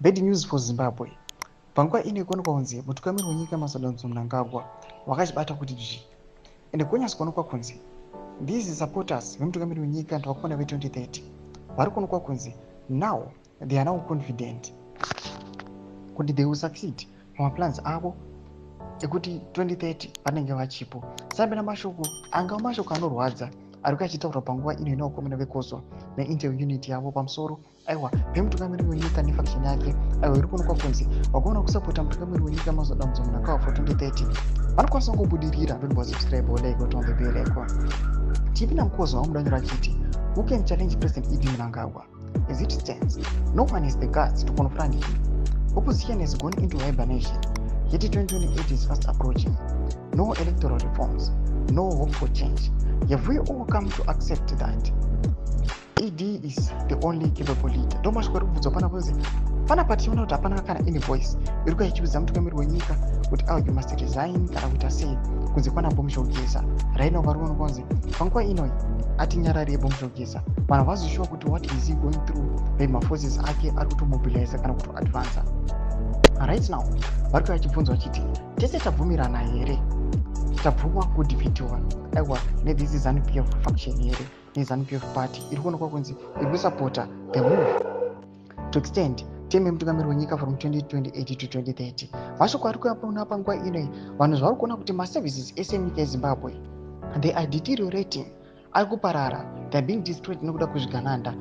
Bad news for Zimbabwe. Panguva ine kuonekwa kunzi mutungamiri wenyika Masadonzo Mnangagwa wakachibata kuti zvi. Ende kunyasi kuonekwa kunzi these supporters vemutungamiri wenyika ndavakufana ve2030 vari kuonekwa kunzi now they are now confident kuti they will succeed pamaplans avo ekuti 2030 vanenge vachipo. Sambe namashoko angava mashoko anorwadza ari kachitaura panguva ino inaokomena vekozwa neinter unit yavo pamusoro aiwa vemutungamiri wenyika nefaction yake aiwa iri kuonekwa kunzi vakaona kusapota mutungamiri wenyika Masadonzo Mnangagwa for 2030 vanokwanisa kungobudirira. Don't subscribe or like on the bell icon. TV Namkozwa wamudanyura achiti who can challenge President Idi Mnangagwa? As it stands, no one has the guts to confront him. Opposition has gone into hibernation. Yet 2028 is fast approaching. No electoral reforms, no hope for change. Have we all come to accept that ED is the only capable leader? Ndo mashikwa kubvunzwa pana kunzi pana pationa kuti hapana kana any voice iri kuchiudza mutungamiri wenyika kuti you must resign kana kuita sei kunzi kwana Bomushogeza. Right now vari kuona kunzi panguva ino atinyarare Bomushogeza vanhu vazoshuwa kuti what is he going through maforces ake ari kutomobilize kana kuti advance. Right now vari kuchibvunzwa vachiti tese tabvumirana here, tabvuma kudefeatiwa aiwa ne-this is ZANU-PF faction here ne-ZANU-PF party iri kuonekwa kunzi iri kusapota the move to extend term yemutungamiri wenyika from 2028 to 2030. Mashoko ari kuyaona panguva ino vanhu zvari kuona kuti maservices ese munyika yeZimbabwe they are deteriorating, ari kuparara, they are being destroyed nekuda kwezvigananda.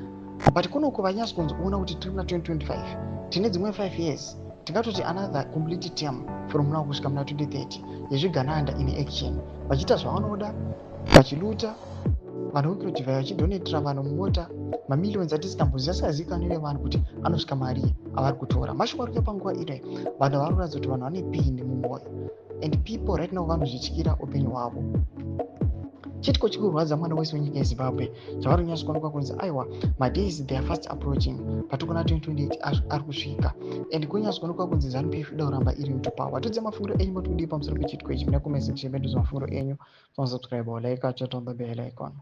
But kunoko vanyasi kunzi uona kuti tiri muna 2025 tine dzimwe 5 years tingatoti another complete term from now kusvika muna 2030 yezvigananda in action, vachiita zvavanoda, vachiluta vanhu vekudhivhai, vachidonetera vanhu mumota mamillions atisingambozivi asingazivikanwi nevanhu kuti anosvika mari avari kutora. Mashoko ari kuuya panguva ino vanhu vari kuratidza kuti vanhu vane pain mumwoyo and people right now vanozvityira upenyu hwavo. Chitiko chiri kurwadza mwana wese wenyika yeZimbabwe zvavari kunyasa kuonekwa kunzi aiwa madays they are fast approaching pati kuna 2028 ari kusvika and kunyasa kuonekwa kunzi ZANU-PF ida kuramba iri into power. Todze mafungiro enyu matudi pamusoro pechitiko ichi muna comment section medu mafungiro enyu. Subscribe or like chat on the bell icon.